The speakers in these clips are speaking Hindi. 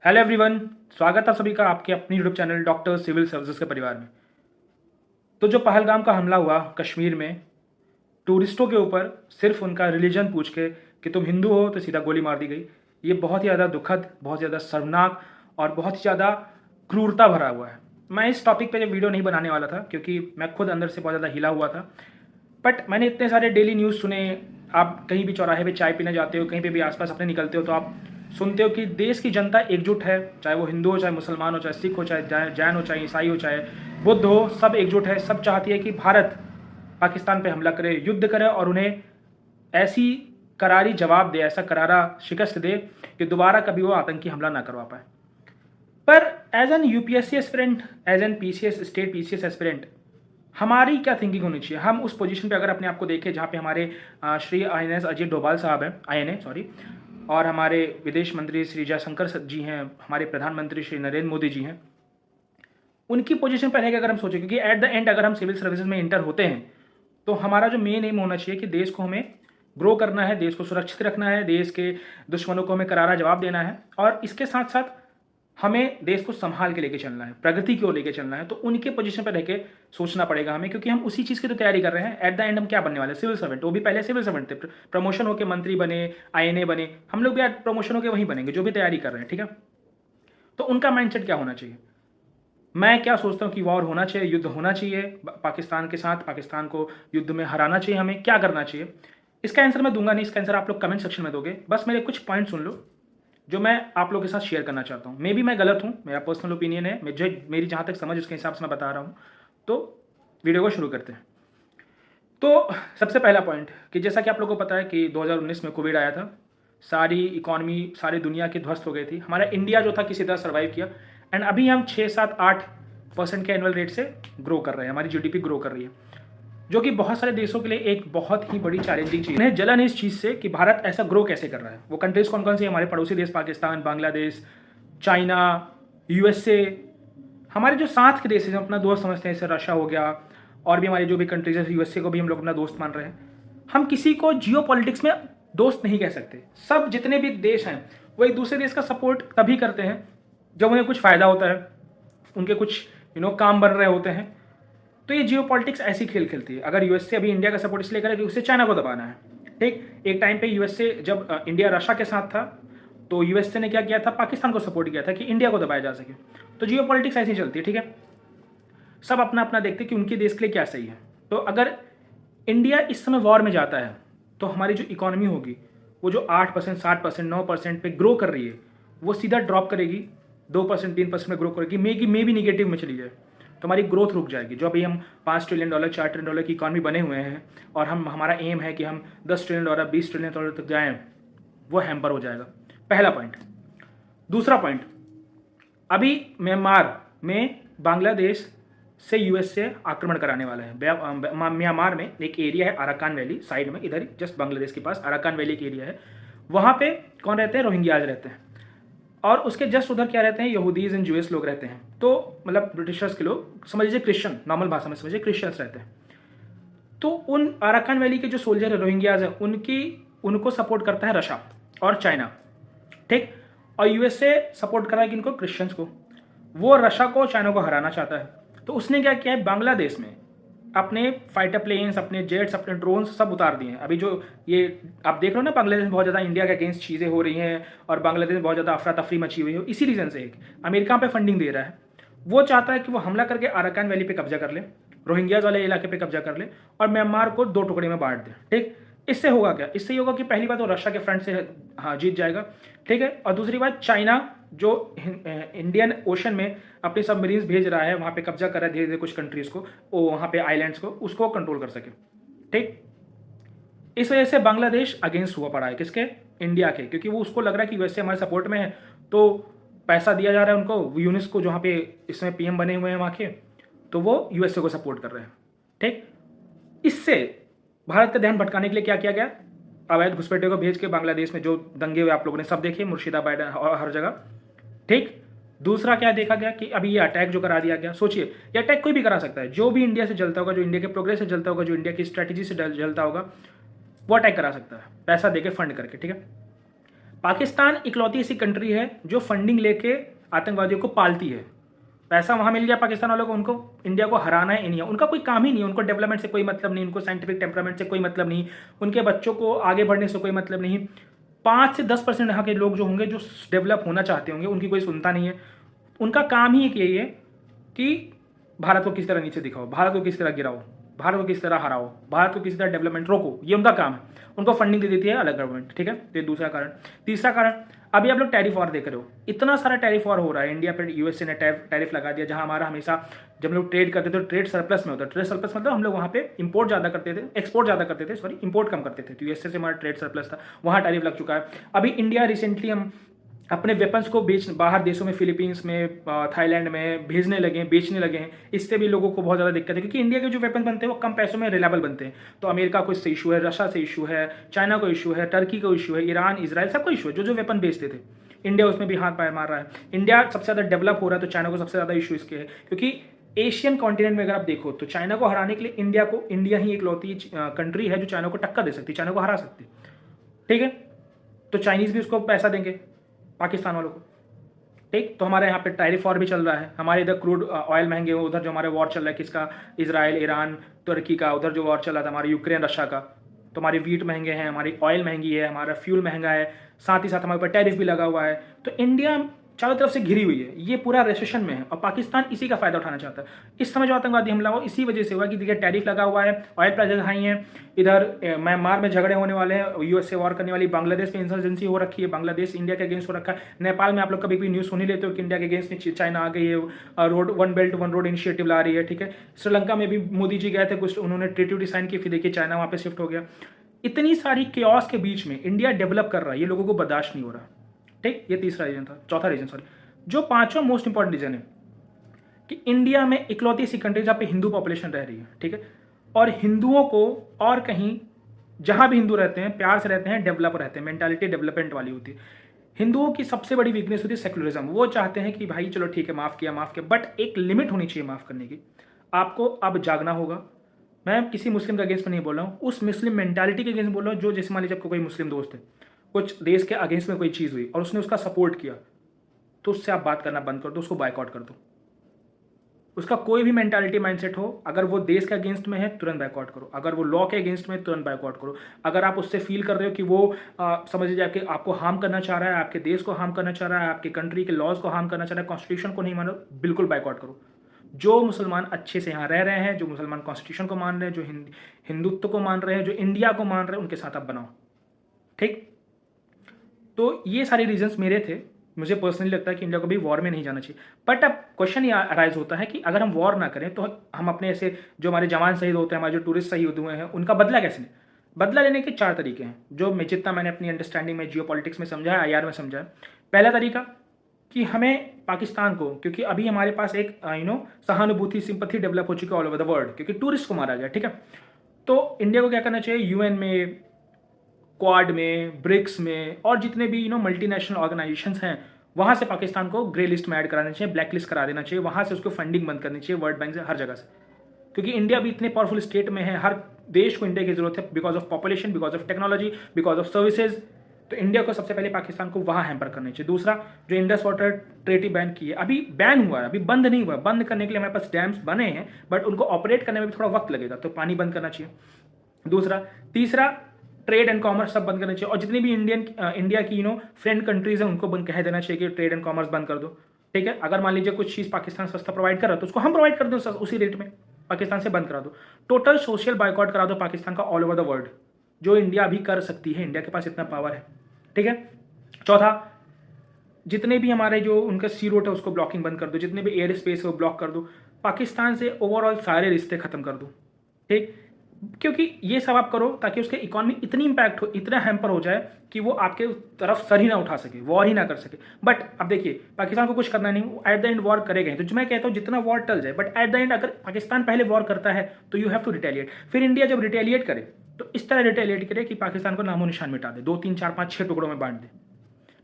Hello everyone. स्वागत है सभी का आपके अपनी YouTube channel doctor civil services के परिवार में। तो जो पहलगाम का हमला हुआ कश्मीर में टूरिस्टों के ऊपर सिर्फ उनका रिलीजन पूछ के कि तुम हिंदू हो तो सीधा गोली मार दी गई। ये बहुत ही ज़्यादा दुखद, बहुत ज़्यादा शर्मनाक और बहुत ही ज़्यादा क्रूरता भरा हुआ है। मैं इस टॉपिक पे जब वीडियो नहीं बनाने वाला था क्योंकि मैं खुद अंदर से बहुत ज़्यादा हिला हुआ था। बट मैंने इतने सारे डेली न्यूज़ सुने। आप कहीं भी चौराहे पे चाय पीने जाते हो, कहीं पे भी आसपास अपने निकलते हो तो आप सुनते हो कि देश की जनता एकजुट है, चाहे वो हिंदू हो, चाहे मुसलमान हो, चाहे सिख हो, चाहे जैन हो, चाहे ईसाई हो, चाहे बुद्ध हो, सब एकजुट है। सब चाहती है कि भारत पाकिस्तान पे हमला करे, युद्ध करे और उन्हें ऐसी करारी जवाब दे, ऐसा करारा शिकस्त दे कि दोबारा कभी वो आतंकी हमला ना करवा पाए। पर as an UPSC aspirant, as an PCS state PCS aspirant, हमारी क्या थिंकिंग होनी चाहिए? हम उस पोजीशन पे अगर अपने आप को देखें जहाँ पे हमारे श्री आईएनएस अजय डोभाल साहब हैं, आईएनए सॉरी, और हमारे विदेश मंत्री श्री जयशंकर जी हैं, हमारे प्रधानमंत्री श्री नरेंद्र मोदी जी हैं, उनकी पोजीशन पर रहेगा अगर हम सोचें, क्योंकि एट द एंड अगर हम सिविल सर्विसेज में इंटर होते हैं तो हमारा जो मेन एम होना चाहिए कि देश को हमें ग्रो करना है, देश को सुरक्षित रखना है, देश के दुश्मनों को हमें करारा जवाब देना है और इसके साथ साथ हमें देश को संभाल के लेके चलना है, प्रगति की ओर लेके चलना है। तो उनके पोजीशन पर रह के सोचना पड़ेगा हमें, क्योंकि हम उसी चीज़ की तो तैयारी कर रहे हैं। एट द एंड हम क्या बनने वाले? Civil servant. वो भी पहले सिविल सर्वेंट थे, प्रमोशन होकर मंत्री बने, आईएनए बने, हम लोग भी प्रमोशन होकर वहीं बनेंगे जो भी तैयारी कर रहे हैं। ठीक है, तो उनका माइंडसेट क्या होना चाहिए? मैं क्या सोचता हूँ कि वॉर होना चाहिए, युद्ध होना चाहिए पाकिस्तान के साथ, पाकिस्तान को युद्ध में हराना चाहिए। हमें क्या करना चाहिए? इसका आंसर मैं दूंगा नहीं, इसका आंसर आप लोग कमेंट सेक्शन में दोगे। बस मेरे कुछ पॉइंट सुन लो जो मैं आप लोगों के साथ शेयर करना चाहता हूँ। मे भी मैं गलत हूँ, मेरा पर्सनल ओपिनियन है, मेरी जहाँ तक समझ उसके हिसाब से मैं बता रहा हूँ। तो वीडियो को शुरू करते हैं। तो सबसे पहला पॉइंट कि जैसा कि आप लोगों को पता है कि 2019 में कोविड आया था, सारी इकॉनमी सारी दुनिया की ध्वस्त हो गई थी। हमारा इंडिया जो था किसी तरह सर्वाइव किया एंड अभी हम 6-7-8% के एनुअल रेट से ग्रो कर रहे हैं, हमारी जीडीपी ग्रो कर रही है, जो कि बहुत सारे देशों के लिए एक बहुत ही बड़ी चैलेंजिंग चीज़ है। जलन इस चीज़ से कि भारत ऐसा ग्रो कैसे कर रहा है। वो कंट्रीज कौन कौन सी? हमारे पड़ोसी देश पाकिस्तान, बांग्लादेश, चाइना, यूएसए, हमारे जो साथ के देश हैं हम अपना दोस्त समझते हैं, जैसे रशिया हो गया और भी हमारी जो भी कंट्रीज है, यूएसए को भी हम लोग अपना दोस्त मान रहे हैं। हम किसी को जियो पॉलिटिक्स में दोस्त नहीं कह सकते। सब जितने भी देश हैं वो एक दूसरे देश का सपोर्ट तभी करते हैं जब उन्हें कुछ फ़ायदा होता है, उनके कुछ काम बन रहे होते हैं। तो ये जियो पॉलिटिक्स ऐसी खेल खेलती है। अगर यूएसए अभी इंडिया का सपोर्ट इसलिए करे कि उसे चाइना को दबाना है। ठीक, एक टाइम पे यूएसए जब इंडिया रशिया के साथ था तो यूएसए ने क्या किया था? पाकिस्तान को सपोर्ट किया था कि इंडिया को दबाया जा सके। तो जियो पॉलिटिक्स ऐसी चलती है। ठीक है, सब अपना अपना देखते हैं कि उनके देश के लिए क्या सही है। तो अगर इंडिया इस समय वॉर में जाता है तो हमारी जो इकोनॉमी होगी वो जो 8%, 7%, 9% पे ग्रो कर रही है वो सीधा ड्रॉप करेगी, 2%, 3% में ग्रो करेगी, मे भी निगेटिव में चली जाए तो हमारी ग्रोथ रुक जाएगी। जो अभी हम $5 ट्रिलियन, $4 ट्रिलियन की इकॉनमी बने हुए हैं और हमारा एम है कि हम $10 ट्रिलियन, $20 ट्रिलियन तक जाएं, वो हैम्पर हो जाएगा। पहला पॉइंट। दूसरा पॉइंट, अभी म्यांमार में बांग्लादेश से यूएस से आक्रमण कराने वाला है। म्यांमार में एक एरिया है अराकान वैली साइड में, इधर जस्ट बांग्लादेश के पास अराकान वैली एक एरिया है। वहाँ पे कौन रहते हैं? रोहिंग्याज रहते हैं। और उसके जस्ट उधर क्या रहते हैं? यहूदीज एंड जूस लोग रहते हैं। तो मतलब ब्रिटिशर्स के लोग, समझ लीजिए क्रिश्चियन, नॉर्मल भाषा में समझिए क्रिश्चियंस रहते हैं। तो उन अराकान वैली के जो सोल्जर है, रोहिंग्याज है, उनको सपोर्ट करता है रशिया और चाइना। ठीक, और यूएसए सपोर्ट कर रहा है कि इनको, क्रिश्चियंस को। वो रशिया को, चाइना को हराना चाहता है। तो उसने क्या किया है? बांग्लादेश में अपने फाइटर प्लेन्स, अपने जेट्स, अपने ड्रोन्स सब उतार दिए हैं। अभी जो ये आप देख रहे हो ना, बांग्लादेश में बहुत ज़्यादा इंडिया के अगेंस्ट चीज़ें हो रही हैं और बांग्लादेश में बहुत ज़्यादा अफरा तफरी मची हुई है। इसी रीज़न से एक अमेरिका पे फंडिंग दे रहा है। वो चाहता है कि वो हमला करके अराकान वैली पे कब्जा कर ले, रोहिंग्याज वाले इलाके पे कब्जा कर ले और म्यांमार को 2 टुकड़े में बांट दे। ठीक, इससे होगा क्या? इससे होगा कि पहली बात तो रशिया के फ्रंट से जीत जाएगा। ठीक है, और दूसरी बात चाइना जो इंडियन ओशन में अपने सबमरीन्स भेज रहा है, वहाँ पे कब्जा कर रहा है धीरे धीरे कुछ कंट्रीज़ को, वो वहाँ पे आइलैंड्स को, उसको कंट्रोल कर सके। ठीक, इस वजह से बांग्लादेश अगेंस्ट हुआ पड़ा है किसके? इंडिया के, क्योंकि वो उसको लग रहा है कि वैसे हमारे सपोर्ट में है तो पैसा दिया जा रहा है उनको, यूनेस्को जहाँ पे इसमें पीएम बने हुए हैं वहाँ के, तो वो यूएसए को सपोर्ट कर रहे हैं। ठीक, इससे भारत का ध्यान भटकाने के लिए क्या किया गया? अवैध घुसपैठियों को भेज के बांग्लादेश में जो दंगे हुए आप लोगों ने सब देखे, मुर्शिदाबाद और हर जगह। ठीक, दूसरा क्या देखा गया कि अभी ये अटैक जो करा दिया गया, सोचिए ये अटैक कोई भी करा सकता है, जो भी इंडिया से जलता होगा, जो इंडिया के प्रोग्रेस से जलता होगा, जो इंडिया की स्ट्रैटेजी से जलता होगा, वो अटैक करा सकता है पैसा देके, फंड करके। ठीक है, पाकिस्तान इकलौती ऐसी कंट्री है जो फंडिंग लेके आतंकवादियों को पालती है। पैसा वहाँ मिल गया पाकिस्तान वालों को, उनको इंडिया को हराना है इंडिया, उनका कोई काम ही नहीं है, उनको डेवलपमेंट से कोई मतलब नहीं, उनको साइंटिफिक टेम्परामेंट से कोई मतलब नहीं, उनके बच्चों को आगे बढ़ने से कोई मतलब नहीं। 5 से 10% यहाँ के लोग जो होंगे जो डेवलप होना चाहते होंगे उनकी कोई सुनता नहीं है। उनका काम ही एक यही है कि भारत को किस तरह नीचे दिखाओ, भारत को किस तरह गिराओ, भारत को किस तरह हराओ, भारत को किस तरह डेवलपमेंट रोको, ये उनका काम है। उनको फंडिंग दे देती है अलग गवर्नमेंट, ठीक है। तो ये दूसरा कारण। तीसरा कारण, अभी आप लोग टैरिफ वॉर देख रहे हो, इतना सारा टैरिफ वॉर हो रहा है, इंडिया पर यूएसए ने टैरिफ लगा दिया, जहां हमारा हमेशा जब हम लोग ट्रेड करते थे तो ट्रेड सरप्लस में होता है। ट्रेड सरप्लस मतलब हम लोग वहाँ पे इंपोर्ट ज़्यादा करते थे, एक्सपोर्ट ज़्यादा करते थे, सॉरी इंपोर्ट कम करते थे, तो यूएसए से हमारा ट्रेड सरप्लस था, वहाँ टैरिफ लग चुका है। अभी इंडिया रिसेंटली हम अपने वेपन्स को बाहर देशों में, फिलीपींस में, थाईलैंड में भेजने लगे हैं, बेचने लगे हैं। इससे भी लोगों को बहुत ज़्यादा दिक्कत है, क्योंकि इंडिया के जो वेपन बनते हैं वो कम पैसों में रिलायबल बनते हैं। तो अमेरिका को इससे इशू है, रशिया से इशू है, चाइना को इशू है, टर्की को इशू है, ईरान, इसराइल, सबको इशू है। जो जो वेपन बेचते थे, इंडिया उसमें भी हाथ पैर मार रहा है। इंडिया सबसे ज़्यादा डेवलप हो रहा है तो चाइना को सबसे ज़्यादा इशू इसके है, क्योंकि एशियन कॉन्टिनेंट में अगर आप देखो तो चाइना को हराने के लिए इंडिया ही एक लौती कंट्री है जो चाइना को टक्कर दे सकती है, चाइना को हरा सकती है, ठीक है। तो चाइनीज़ भी उसको पैसा देंगे पाकिस्तान वालों को, ठीक। तो हमारे यहाँ पे टैरिफ वॉर भी चल रहा है, हमारे इधर क्रूड ऑयल महंगे हो, उधर जो हमारे वॉर चल रहा है किसका, इजराइल, ईरान, तुर्की का, उधर जो वॉर चल रहा था हमारे यूक्रेन, रशिया का। तो हमारी वीट महंगे हैं, हमारी ऑयल महंगी है, हमारा फ्यूल महंगा है, साथ ही साथ हमारे ऊपर टैरिफ भी लगा हुआ है। तो इंडिया चारों तरफ से घिरी हुई है, ये पूरा रिसेशन में है और पाकिस्तान इसी का फायदा उठाना चाहता है। इस समय जो आतंकवादी हमला हुआ इसी वजह से हुआ कि देखिए टैरिफ लगा हुआ है, ऑयल प्राइसेस हाई हैं, इधर म्यांमार में झगड़े होने वाले हैं, यूएस से वॉर करने वाली, बांग्लादेश में इंसर्जेंसी हो रखी है, बांग्लादेश इंडिया के अगेंस्ट हो रखा है, नेपाल में आप लोग कभी भी न्यूज़ सुन ही लेते हो कि इंडिया के अगेंस्ट में चाइना आ गई है, road one belt one road initiative ला रही है, ठीक है। श्रीलंका में भी मोदी जी गए थे, कुछ उन्होंने ट्रीटी साइन की, फिर देखिए चाइना वहाँ पे शिफ्ट हो गया। इतनी सारी केओस के बीच में इंडिया डेवलप कर रहा है, ये लोगों को बर्दाश्त नहीं हो रहा, ठीक। ये तीसरा रीजन था, चौथा रीजन सॉरी। जो पांचवा मोस्ट इंपॉर्टेंट रीजन है कि इंडिया में इकलौती ऐसी कंट्री जहाँ पे हिंदू पॉपुलेशन रह रही है, ठीक है। और हिंदुओं को और कहीं, जहाँ भी हिंदू रहते हैं प्यार से रहते हैं, डेवलप रहते हैं, मेंटालिटी डेवलपमेंट वाली होती है। हिंदुओं की सबसे बड़ी वीकनेस होती है सेकुलरिज्म। वो चाहते हैं कि भाई चलो ठीक है, माफ़ किया, बट एक लिमिट होनी चाहिए माफ़ करने की। आपको अब जागना होगा। मैं किसी मुस्लिम के अगेंस्ट में नहीं बोल रहा हूँ, उस मुस्लिम मेंटालिटी के अगेंस्ट बोल रहा हूँ जो, जैसे मान लीजिए आपको कोई मुस्लिम दोस्त है, कुछ देश के अगेंस्ट में कोई चीज़ हुई और उसने उसका सपोर्ट किया, तो उससे आप बात करना बंद कर दो, उसको बायकॉट कर दो। उसका कोई भी मेंटालिटी माइंडसेट हो, अगर वो देश के अगेंस्ट में है तुरंत बायकॉट करो, अगर वो लॉ के अगेंस्ट में है तुरंत बायकॉट करो। अगर आप उससे फील कर रहे हो कि वो समझ लीजिए कि आपको हार्म करना चाह रहा है, आपके देश को हार्म करना चाह रहा है, आपके कंट्री के लॉज को हार्म करना चाह रहा है, कॉन्स्टिट्यूशन को नहीं मानो, बिल्कुल बायकॉट करो। जो मुसलमान अच्छे से यहाँ रह रहे हैं, जो मुसलमान कॉन्स्टिट्यूशन को मान रहे हैं, जो हिंदुत्व को मान रहे हैं, जो इंडिया को मान रहे हैं, उनके साथ आप बनाओ, ठीक। तो ये सारे रीजंस मेरे थे। मुझे पर्सनली लगता है कि इंडिया को भी वॉर में नहीं जाना चाहिए। बट अब क्वेश्चन ये अराइज होता है कि अगर हम वॉर ना करें तो हम अपने ऐसे जो हमारे जवान शहीद होते हैं, हमारे जो टूरिस्ट शहीद हुए हैं, उनका बदला कैसे लें। बदला लेने के 4 तरीके हैं, जो मैं जितना मैंने अपनी अंडरस्टैंडिंग में जियो पॉलिटिक्स में समझा है, आईआर में समझा है। पहला तरीका कि हमें पाकिस्तान को, क्योंकि अभी हमारे पास एक सहानुभूति, सिंपथी डेवलप हो चुकी है ऑल ओवर द वर्ल्ड, क्योंकि टूरिस्ट को मारा गया, ठीक है। तो इंडिया को क्या करना चाहिए, यूएन में, क्वाड में, ब्रिक्स में और जितने भी मल्टीनेशनल ऑर्गेनाइजेशंस हैं, वहाँ से पाकिस्तान को ग्रे लिस्ट में ऐड कराना चाहिए, ब्लैक लिस्ट करा देना चाहिए, वहाँ से उसको फंडिंग बंद करनी चाहिए, वर्ल्ड बैंक से, हर जगह से। क्योंकि इंडिया भी इतने पावरफुल स्टेट में है, हर देश को इंडिया की जरूरत है, because of population, because of technology, because of services. तो इंडिया को सबसे पहले पाकिस्तान को वहाँ हैम्पर करना चाहिए। दूसरा, जो इंडस वाटर ट्रेटी बैन की है, अभी बैन हुआ है, अभी बंद नहीं हुआ है। बंद करने के लिए हमारे पास डैम्स बने हैं, बट उनको ऑपरेट करने में भी थोड़ा वक्त लगेगा, तो पानी बंद करना चाहिए। दूसरा, तीसरा, ट्रेड एंड कॉमर्स सब बंद करना चाहिए, और जितनी भी इंडिया की फ्रेंड कंट्रीज हैं उनको बंद कह देना चाहिए कि ट्रेड एंड कॉमर्स बंद कर दो, ठीक है। अगर मान लीजिए कुछ चीज़ पाकिस्तान सस्ता प्रोवाइड कर रहा है तो उसको हम प्रोवाइड कर दो उसी रेट में, पाकिस्तान से बंद करा दो। टोटल सोशल बायकॉट करा दो पाकिस्तान का ऑल ओवर द वर्ल्ड, जो इंडिया अभी कर सकती है, इंडिया के पास इतना पावर है, ठीक है। चौथा, जितने भी हमारे जो उनका सी रूट है उसको ब्लॉकिंग बंद कर दो, जितने भी एयर स्पेस है वो ब्लॉक कर दो, पाकिस्तान से ओवरऑल सारे रिश्ते खत्म कर दो, ठीक। क्योंकि ये सब आप करो ताकि उसके इकोनॉमी इतनी इंपैक्ट हो, इतना हैम्पर हो जाए कि वो आपके तरफ सर ही ना उठा सके, वॉर ही ना कर सके। बट अब देखिए, पाकिस्तान को कुछ करना नहीं, एट द एंड वॉर करेगा। तो जो मैं कहता हूँ जितना वॉर टल जाए, बट एट द एंड अगर पाकिस्तान पहले वॉर करता है तो यू हैव टू रिटेलिएट। फिर इंडिया जब रिटेलिएट करे तो इस तरह रिटेलिएट करे कि पाकिस्तान को नामो निशान मिटा दे, 2 3 4 5 6 टुकड़ों में बांट दे,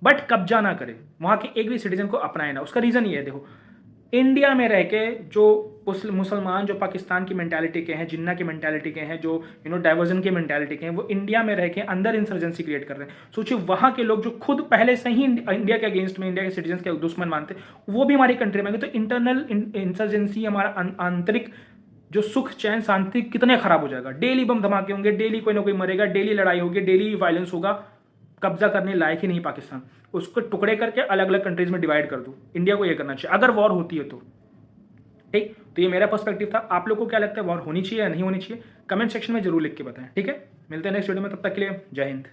बट कब्जा ना करे, वहाँ के एक भी सिटीजन को अपनाए ना। उसका रीज़न ये है, देखो, इंडिया में रह के जो मुसलमान जो पाकिस्तान की मेंटालिटी के हैं, जिन्ना की मेंटालिटी के हैं, जो डाइवर्जन की मेंटालिटी के हैं, वो इंडिया में रह के अंदर इंसर्जेंसी क्रिएट कर रहे हैं। सोचिए वहाँ के लोग जो खुद पहले से ही इंडिया के अगेंस्ट में, इंडिया के सिटीजन के दुश्मन मानते, वो भी हमारी कंट्री में, तो इंटरनल इंसर्जेंसी, हमारा आंतरिक जो सुख चैन शांति कितने खराब हो जाएगा। डेली बम धमाके होंगे, डेली कोई ना कोई मरेगा, डेली लड़ाई होगी, डेली वायलेंस होगा। कब्जा करने लायक ही नहीं पाकिस्तान, उसको टुकड़े करके अलग अलग कंट्रीज में डिवाइड कर दूं। इंडिया को ये करना चाहिए अगर वॉर होती है तो। ठीक, तो ये मेरा पर्सपेक्टिव था। आप लोग को क्या लगता है, वॉर होनी चाहिए या नहीं होनी चाहिए? कमेंट सेक्शन में जरूर लिख के बताएं। ठीक है, मिलते हैं नेक्स्ट वीडियो में, तब तक के लिए जय हिंद।